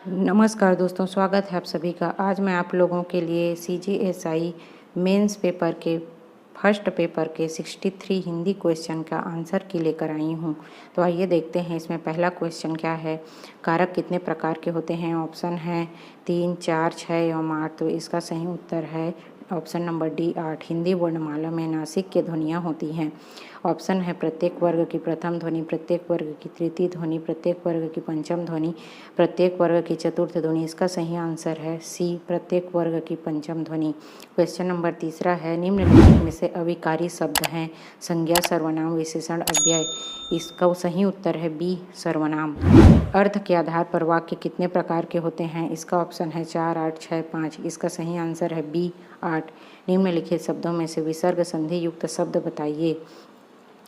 नमस्कार दोस्तों, स्वागत है आप सभी का। आज मैं आप लोगों के लिए CGSI मेंस पेपर के फर्स्ट पेपर के 63 हिंदी क्वेश्चन का आंसर की लेकर आई हूँ। तो आइए देखते हैं इसमें पहला क्वेश्चन क्या है। कारक कितने प्रकार के होते हैं? ऑप्शन है 3, 4, 6 एवं 8। तो इसका सही उत्तर है ऑप्शन नंबर डी 8। हिंदी वर्णमाला में नासिक की ध्वनियाँ होती हैं। ऑप्शन है प्रत्येक वर्ग की प्रथम ध्वनि, प्रत्येक वर्ग की तृतीय ध्वनि, प्रत्येक वर्ग की पंचम ध्वनि, प्रत्येक वर्ग की चतुर्थ ध्वनि। इसका सही आंसर है सी, प्रत्येक वर्ग की पंचम ध्वनि। क्वेश्चन नंबर तीसरा है, निम्नलिखित में से अविकारी शब्द हैं संज्ञा, सर्वनाम, विशेषण, अव्यय। इसका सही उत्तर है बी, सर्वनाम। अर्थ के आधार पर वाक्य कितने प्रकार के होते हैं? इसका ऑप्शन है 4, 8, 6, 5। इसका सही आंसर है बी, 8। निम्नलिखित शब्दों में से विसर्ग संधि युक्त शब्द बताइए।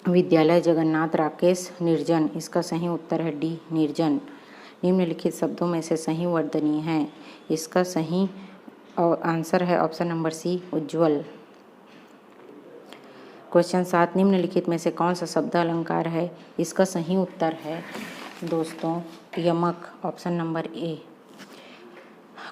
विद्यालय, जगन्नाथ, राकेश, निर्जन। इसका सही उत्तर है डी, निर्जन। निम्नलिखित शब्दों में से सही वर्तनी है। इसका सही आंसर है ऑप्शन नंबर सी, उज्ज्वल। क्वेश्चन 7, निम्नलिखित में से कौन सा शब्द अलंकार है? इसका सही उत्तर है दोस्तों यमक, option number A.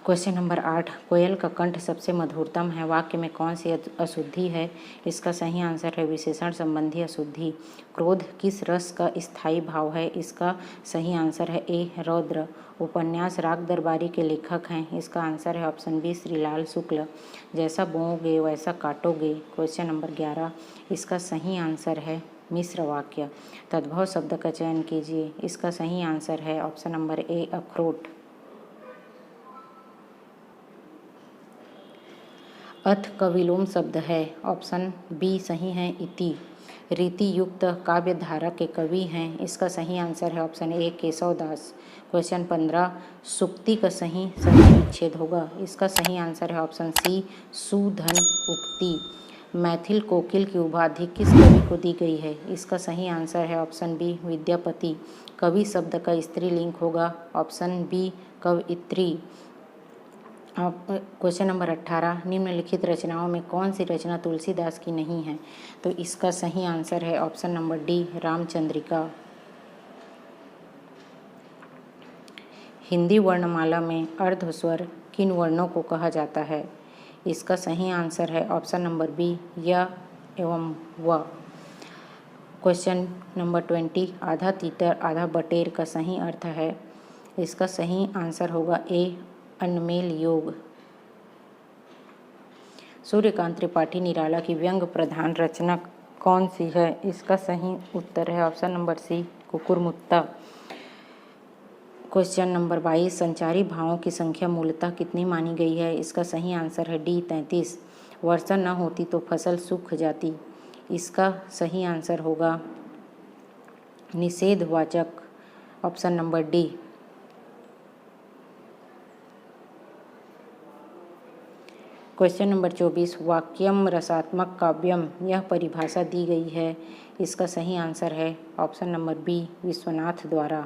Question number 8, कोयल का कंठ सबसे मधुरतम है, वाक्य में कौन सी अशुद्धि है? इसका सही आंसर है विशेषण संबंधी अशुद्धि। क्रोध किस रस का स्थायी भाव है? इसका सही आंसर है ए, रौद्र। उपन्यास राग दरबारी के लेखक हैं। इसका आंसर है ऑप्शन बी, श्रीलाल शुक्ल। जैसा बोओगे वैसा काटोगे। क्वेश्चन नंबर 11, इसका सही आंसर है मिश्र वाक्य। तद्भव शब्द का चयन कीजिए। इसका सही आंसर है ऑप्शन नंबर ए, अखरोट। अथ का विलोम शब्द है, ऑप्शन बी सही है, इति। रीति युक्त काव्य धारा के कवि हैं। इसका सही आंसर है option A, Keshav Das. Question 15, सुक्ति का सही संधि विच्छेद होगा। इसका सही आंसर है ऑप्शन सी, सुधन उक्ति। मैथिल कोकिल की उपाधि किस कवि को दी गई है? इसका सही आंसर है ऑप्शन बी, विद्यापति। कवि शब्द का स्त्रीलिंग होगा, ऑप्शन बी, कवयित्री। क्वेश्चन नंबर 18, निम्नलिखित रचनाओं में कौन सी रचना तुलसीदास की नहीं है? तो इसका सही आंसर है option number D, Ramchandrika. Hindi वर्णमाला में अर्धस्वर किन वर्णों को कहा जाता है? इसका सही आंसर है ऑप्शन नंबर बी, य एवं व। क्वेश्चन नंबर 20, आधा तीतर आधा बटेर का सही अर्थ है? इसका सही आंसर होगा ए, अनमेल योग। सूर्यकांत त्रिपाठी निराला की व्यंग प्रधान रचना कौन सी है? इसका सही उत्तर है ऑप्शन नंबर सी, कुकुरमुत्ता। क्वेश्चन नंबर 22, संचारी भावों की संख्या मूलतः कितनी मानी गई है? इसका सही आंसर है डी, 33। वर्षा न होती तो फसल सूख जाती। इसका सही आंसर होगा निषेधवाचक, option number D. Question number 24, वाक्यम रसात्मक काव्यम, यह परिभाषा दी गई है। इसका सही आंसर है ऑप्शन नंबर बी, विश्वनाथ द्वारा।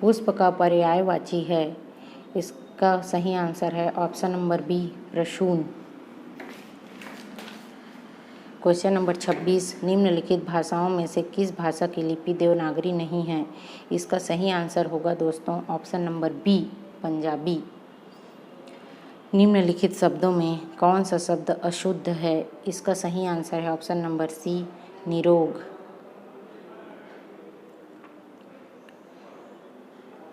पुष्प का पर्यायवाची है। इसका सही आंसर है option number B, Prasoon. Question number 26, निम्नलिखित भाषाओं में से किस भाषा की लिपि देवनागरी नहीं है? इसका सही आंसर होगा दोस्तों ऑप्शन नंबर बी, पंजाबी। निम्नलिखित शब्दों में कौन सा शब्द अशुद्ध है? इसका सही आंसर है ऑप्शन नंबर सी, निरोग।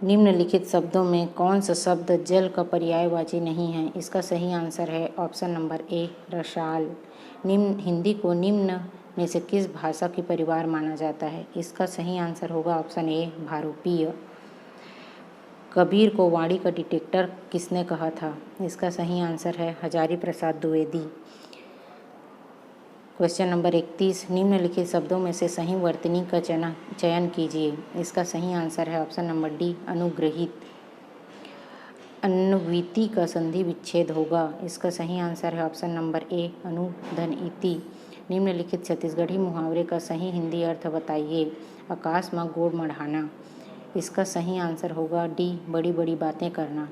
निम्नलिखित शब्दों में कौन सा शब्द जल का पर्यायवाची नहीं है? इसका सही आंसर है ऑप्शन नंबर ए, रसाल। हिंदी को निम्न में से किस भाषा की परिवार माना जाता है? इसका सही आंसर होगा ऑप्शन ए, भारूपीय। कबीर को वाणी का डिटेक्टर किसने कहा था? इसका सही आंसर है हजारी प्रसाद द्विवेदी। क्वेश्चन नंबर 31, निम्नलिखित शब्दों में से सही वर्तनी का चयन कीजिए। इसका सही आंसर है ऑप्शन नंबर डी, अनुग्रहित। अन्विति का संधि विच्छेद होगा। इसका सही आंसर है ऑप्शन नंबर ए, अनुधनइति। निम्नलिखित छत्तीसगढ़ी मुहावरे का सही हिंदी अर्थ बताइए। आकाश में गोड़ मढ़ाना। इसका सही आंसर होगा डी, बड़ी बड़ी बातें करना।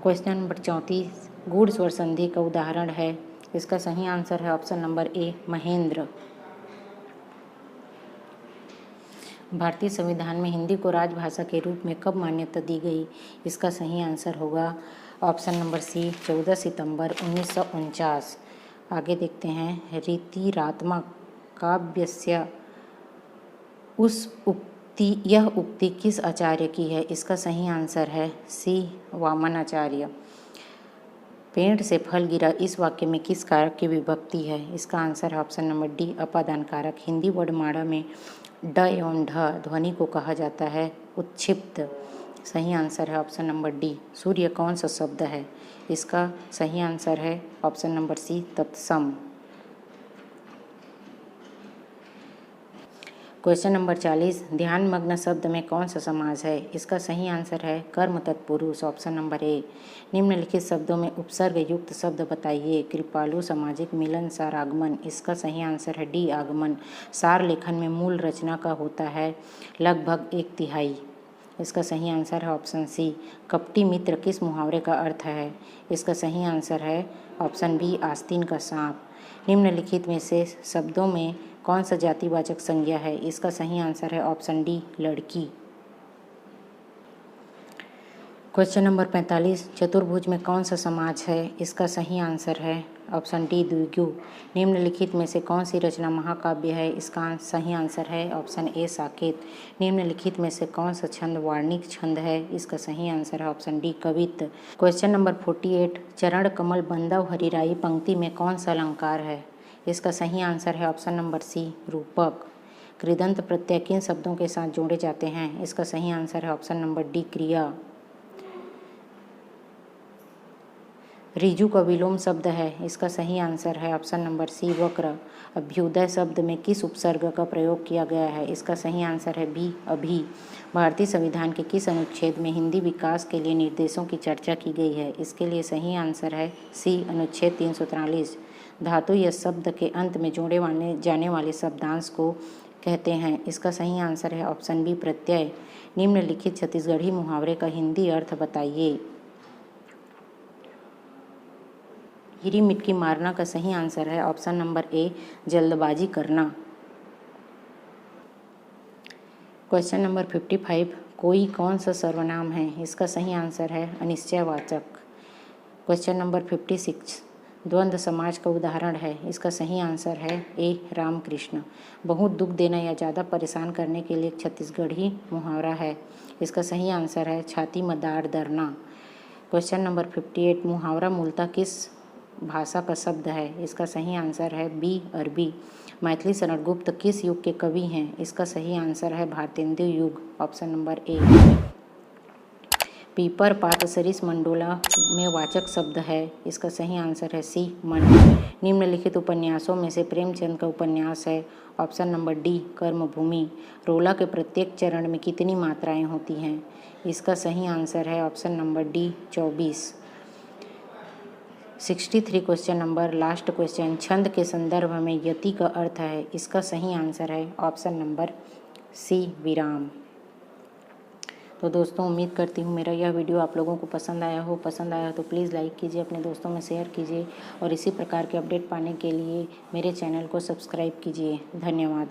क्वेश्चन नंबर 34, गूढ़ स्वर संधि का उदाहरण है। इसका सही आंसर है ऑप्शन नंबर ए, महेंद्र। भारतीय संविधान में हिंदी को राजभाषा के रूप में कब मान्यता दी गई? इसका सही आंसर होगा ऑप्शन नंबर सी 14 सितंबर 1949। आगे देखते हैं, रीतिरात्मक काव्यस्य यह उक्ति किस आचार्य की है? इसका सही आंसर है सी वामन आचार्य। पेड़ से फल गिरा इस वाक्य में किस कारक की विभक्ति है? इसका आंसर है ऑप्शन नंबर डी अपादान कारक। हिंदी वर्णमाला में ड एवं ढ ध्वनि को कहा जाता है उत्क्षिप्त। सही आंसर है ऑप्शन नंबर डी। सूर्य कौन सा शब्द है? इसका सही आंसर है ऑप्शन नंबर सी तत्सम। क्वेश्चन नंबर 40, ध्यानमग्न शब्द में कौन सा समास है? इसका सही आंसर है कर्म तत्पुरुष, ऑप्शन नंबर ए। निम्नलिखित शब्दों में उपसर्ग युक्त शब्द बताइए। कृपालु, सामाजिक, मिलनसार, आगमन। इसका सही आंसर है डी आगमन। सार लेखन में मूल रचना का होता है लगभग 1/3। इसका सही आंसर है ऑप्शन सी। कपटी मित्र किस मुहावरे का अर्थ है? इसका सही आंसर है ऑप्शन बी आस्तीन का सांप। निम्नलिखित में से शब्दों में कौन सा जातिवाचक संज्ञा है? इसका सही आंसर है ऑप्शन डी लड़की। क्वेश्चन नंबर 45, चतुर्भुज में कौन सा समाज है? इसका सही आंसर है ऑप्शन डी द्विगु। निम्नलिखित में से कौन सी रचना महाकाव्य है? इसका सही आंसर है ऑप्शन ए साकेत। निम्नलिखित में से कौन सा छंद वार्णिक छंद है? इसका सही आंसर है ऑप्शन डी कवित्त। क्वेश्चन नंबर 48, चरण कमल बंदव हरिराई पंक्ति में कौन सा अलंकार है? इसका सही आंसर है ऑप्शन नंबर सी रूपक। कृदंत प्रत्यय किन शब्दों के साथ जोड़े जाते हैं? इसका सही आंसर है ऑप्शन नंबर डी क्रिया। रिजु का विलोम शब्द है। इसका सही आंसर है ऑप्शन नंबर सी वक्र। अभ्युदय शब्द में किस उपसर्ग का प्रयोग किया गया है? इसका सही आंसर है बी अभी। भारतीय संविधान के किस अनुच्छेद में हिंदी विकास के लिए निर्देशों की चर्चा की गई है? इसके लिए सही आंसर है सी अनुच्छेद 343। धातु या शब्द के अंत में जोड़े जाने वाले शब्दांश को कहते हैं। इसका सही आंसर है ऑप्शन बी प्रत्यय। निम्नलिखित छत्तीसगढ़ी मुहावरे का हिंदी अर्थ बताइए। हीरी मिटकी मारना का सही आंसर है ऑप्शन नंबर ए जल्दबाजी करना। क्वेश्चन नंबर 55, कोई कौन सा सर्वनाम है? इसका सही आंसर है अनिश्चयवाचक। क्वेश्चन नंबर 56, द्वंद्व समाज का उदाहरण है। इसका सही आंसर है ए रामकृष्ण। बहुत दुख देना या ज़्यादा परेशान करने के लिए एक छत्तीसगढ़ी मुहावरा है। इसका सही आंसर है छाती मदार दरना। क्वेश्चन नंबर 58, मुहावरा मूलतः किस भाषा का शब्द है? इसका सही आंसर है बी अरबी। मैथिली शरण गुप्त किस युग के कवि हैं? इसका सही आंसर है भारतेंदु युग, ऑप्शन नंबर ए। पीपर पात सरिस मंडोला में वाचक शब्द है। इसका सही आंसर है सी मन। निम्नलिखित उपन्यासों में से प्रेमचंद का उपन्यास है। ऑप्शन नंबर डी कर्मभूमि। रोला के प्रत्येक चरण में कितनी मात्राएं होती हैं? इसका सही आंसर है option number D 24। 63 question number last question, छंद के संदर्भ में यति का अर्थ है। इसका सही आंसर है ऑप्शन नंबर सी विराम। तो दोस्तों, उम्मीद करती हूँ मेरा यह वीडियो आप लोगों को पसंद आया हो। पसंद आया तो प्लीज़ लाइक कीजिए, अपने दोस्तों में शेयर कीजिए और इसी प्रकार के अपडेट पाने के लिए मेरे चैनल को सब्सक्राइब कीजिए। धन्यवाद।